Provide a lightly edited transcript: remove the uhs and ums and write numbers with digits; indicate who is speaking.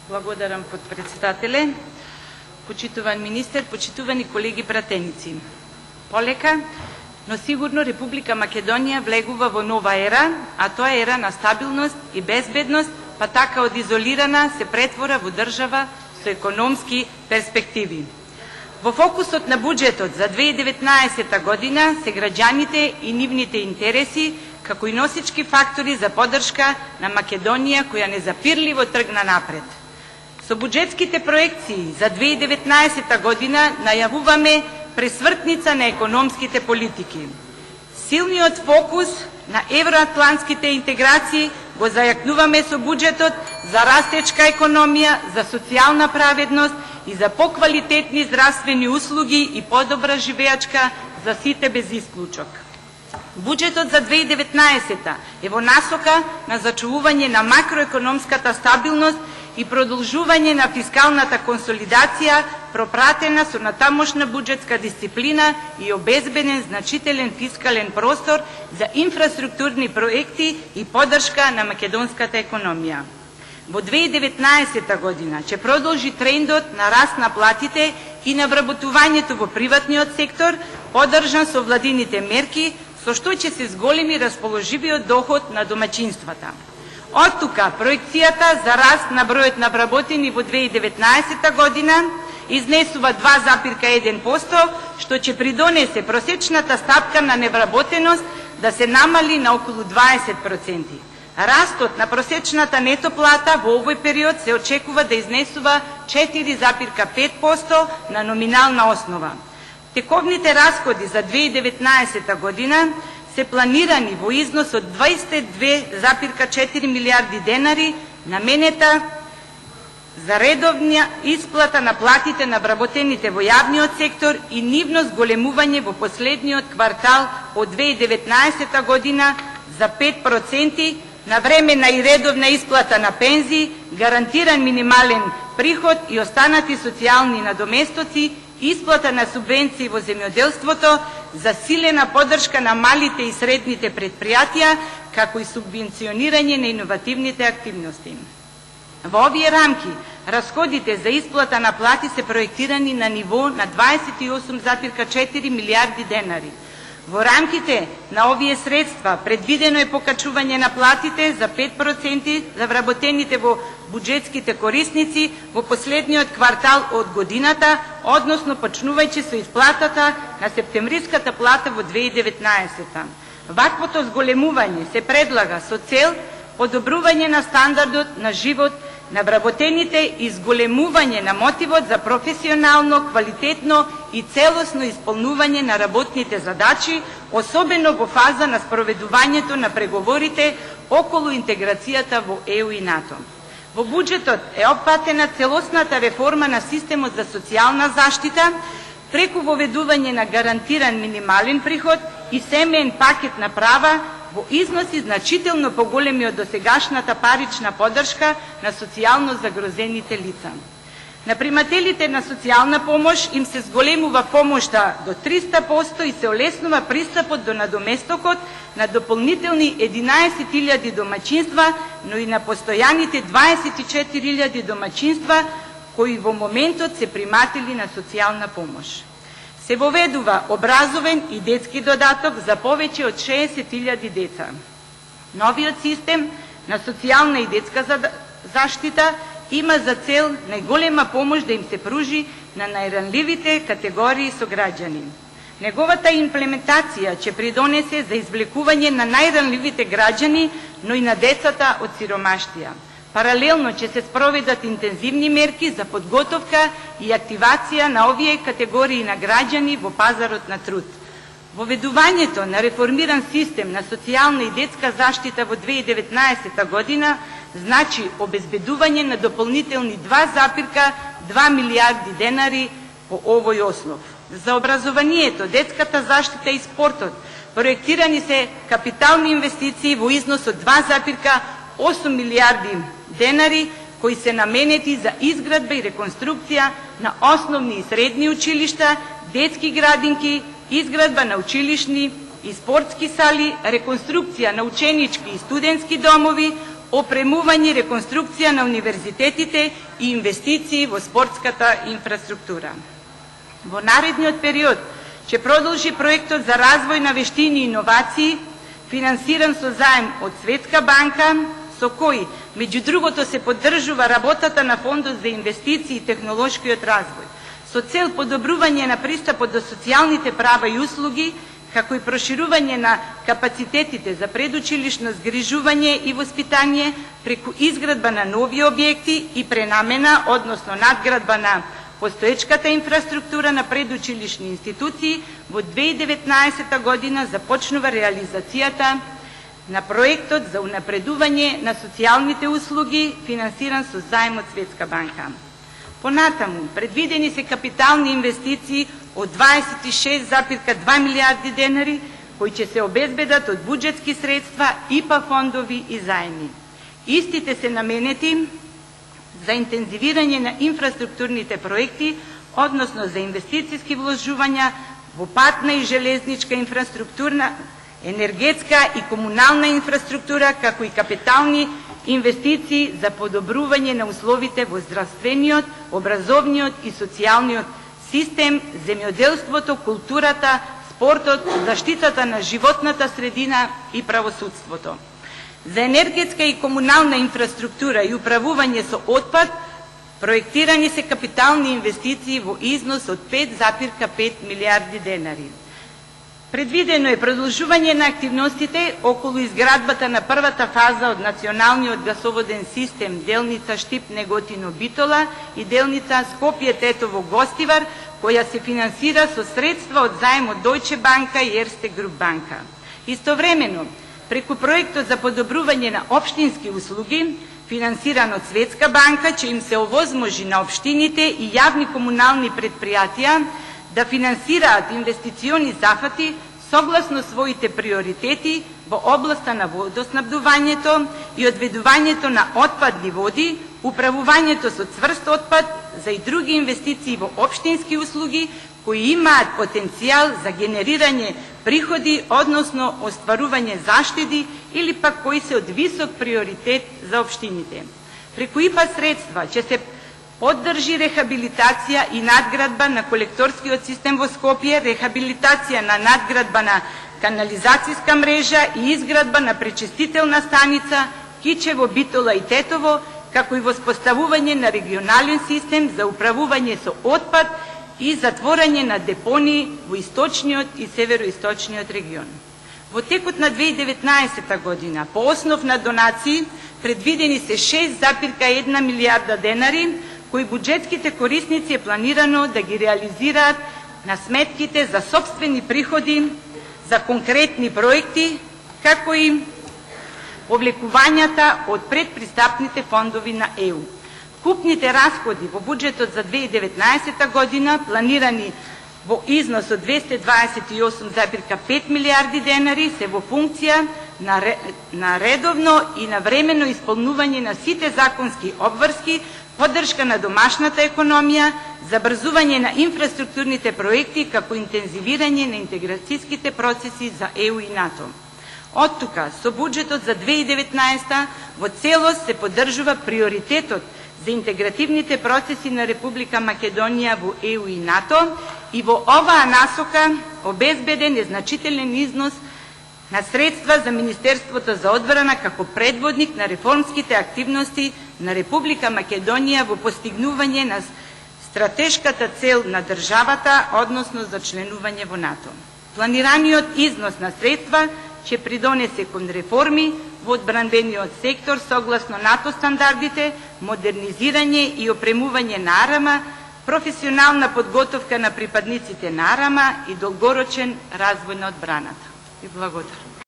Speaker 1: Благодарам, подпредседателе. Почитуван министер, почитувани колеги пратеници. Полека, но сигурно Република Македонија влегува во нова ера, а тоа е ера на стабилност и безбедност, па така од изолирана се претвора во држава со економски перспективи. Во фокусот на буџетот за 2019 година се граѓаните и нивните интереси, како и носички фактори за поддршка на Македонија, која незапирливо тргна напред. Со буџетските проекции за 2019 година најавуваме пресвртница на економските политики. Силниот фокус на евроатлантските интеграции го зајакнуваме со буџетот за растечка економија, за социјална праведност и за поквалитетни здравствени услуги и подобра живеачка за сите без исклучок. Буџетот за 2019 е во насока на зачувување на макроекономската стабилност и продолжување на фискалната консолидација, пропратена со натамошна буџетска дисциплина и обезбеден значителен фискален простор за инфраструктурни проекти и поддршка на македонската економија. Во 2019 година ќе продолжи трендот на раст на платите и на вработувањето во приватниот сектор, поддржан со владините мерки, со што ќе се зголеми расположивиот доход на домаќинствата. Од тука, проекцијата за раст на бројот на вработени во 2019 година изнесува 2,1%, што ќе придонесе просечната стапка на невработеност да се намали на околу 20%. Растот на просечната нето плата во овој период се очекува да изнесува 4,5% на номинална основа. Тековните расходи за 2019 година се планирани во износ од 22,4 милиарди денари, наменета за редовна исплата на платите на вработените во јавниот сектор и нивно зголемување во последниот квартал од 2019 година за 5%, навремена и редовна исплата на пензии, гарантиран минимален приход и останати социјални надоместоци, исплата на субвенции во земјоделството, засилена поддршка на малите и средните предпријатија, како и субвенционирање на иновативните активности. Во овие рамки, расходите за исплата на плати се проектирани на ниво на 28,4 милиарди денари. Во рамките на овие средства предвидено е покачување на платите за 5% за вработените во буџетските корисници во последниот квартал од годината, односно почнувајќи со исплатата на септемвриската плата во 2019. Ваквото зголемување се предлага со цел подобрување на стандардот на живот на вработените и зголемување на мотивот за професионално, квалитетно и целосно исполнување на работните задачи, особено во фаза на спроведувањето на преговорите околу интеграцијата во ЕУ и НАТО. Во буџетот е опфатена целосната реформа на системот за социјална заштита, преку воведување на гарантиран минимален приход и семеен пакет на права во износи значително поголеми од досегашната парична поддршка на социјално загрозените лица. На примателите на социјална помош им се зголемува помошта до 300% и се олеснува пристапот до надоместокот на дополнителни 11.000 домаќинства, но и на постојаните 24.000 домаќинства кои во моментот се приматели на социјална помош. Се воведува образовен и детски додаток за повеќе од 60.000 деца. Новиот систем на социјална и детска заштита има за цел најголема помош да им се пружи на најранливите категории сограѓани. Неговата имплементација ќе придонесе за извлекување на најранливите граѓани, но и на децата од сиромаштија. Паралелно ќе се спроведат интензивни мерки за подготовка и активација на овие категории на граѓани во пазарот на труд. Воведувањето на реформиран систем на социјална и детска заштита во 2019 година значи обезбедување на дополнителни 2,2 милиарди денари по овој основ. За образованието, детската заштита и спортот проектирани се капитални инвестиции во износ од 2,8 милиарди денари, кои се наменети за изградба и реконструкција на основни и средни училишта, детски градинки, изградба на училишни и спортски сали, реконструкција на ученички и студентски домови, опремување, реконструкција на универзитетите и инвестиции во спортската инфраструктура. Во наредниот период ќе продолжи проектот за развој на вештини и иновации, финансиран со заем од Светска банка, со кој, меѓу другото, се поддржува работата на Фондот за инвестиции и технолошкиот развој, со цел подобрување на пристапот до социјалните права и услуги, како и проширување на капацитетите за предучилишно згрижување и воспитание преку изградба на нови објекти и пренамена, односно надградба на постоечката инфраструктура на предучилишни институции, во 2019 година започнува реализацијата на проектот за унапредување на социјалните услуги, финансиран со заем од Светска банка. Понатаму, предвидени се капитални инвестиции од 26,2 милиарди денари, кои ќе се обезбедат од буџетски средства, ИПА фондови и заеми. Истите се наменети за интензивирање на инфраструктурните проекти, односно за инвестициски вложувања во патна и железничка инфраструктура, енергетска и комунална инфраструктура, како и капитални инвестиции за подобрување на условите во здравствениот, образовниот и социјалниот систем, земјоделството, културата, спортот, заштитата на животната средина и правосудството. За енергетска и комунална инфраструктура и управување со отпад, проектирани се капитални инвестиции во износ од 5,5 милиарди денари. Предвидено е продолжување на активностите околу изградбата на првата фаза од националниот гасоводен систем делница Штип-Неготино-Битола и делница Скопје-Тетово-Гостивар, која се финансира со средства од заем од Дојче банка и Ерсте Груп банка. Истовремено, преку проектот за подобрување на општински услуги, финансиран од Светска банка, ќе им се овозможи на општините и јавни комунални предпријатија да финансираат инвестициони зафати согласно своите приоритети во областа на водоснабдувањето и одведувањето на отпадни води, управувањето со цврст отпад, за и други инвестиции во општински услуги кои имаат потенцијал за генерирање приходи, односно остварување заштеди или пак кои се од висок приоритет за општините. Преку ИПА средства ќе се поддржи рехабилитација и надградба на колекторскиот систем во Скопје, рехабилитација на надградба на канализацијска мрежа и изградба на пречистителна станица Кичево, Битола и Тетово, како и воспоставување на регионален систем за управување со отпад и затворање на депонии во источниот и североисточниот регион. Во текот на 2019 година, по основ на донации, предвидени се 6,1 милиарда денари, кои буџетските корисници е планирано да ги реализираат на сметките за сопствени приходи, за конкретни проекти, како и повлекувањата од предпристапните фондови на ЕУ. Купните расходи во буџетот за 2019 година, планирани во износ од 228,5 милиарди денари, се во функција на редовно и навремено исполнување на сите законски обврски, поддршка на домашната економија, забрзување на инфраструктурните проекти, како интензивирање на интеграцијските процеси за ЕУ и НАТО. Од тука, со буџетот за 2019 во целост се поддржува приоритетот за интегративните процеси на Република Македонија во ЕУ и НАТО и во оваа насока обезбеден е значителен износ на средства за Министерството за одбрана како предводник на реформските активности на Република Македонија во постигнување на стратешката цел на државата, односно за членување во НАТО. Планираниот износ на средства ќе придонесе кон реформи во одбранбениот сектор согласно НАТО стандардите, модернизирање и опремување на АРМА, професионална подготовка на припадниците на АРМА и долгорочен развој на одбраната. И благодарам.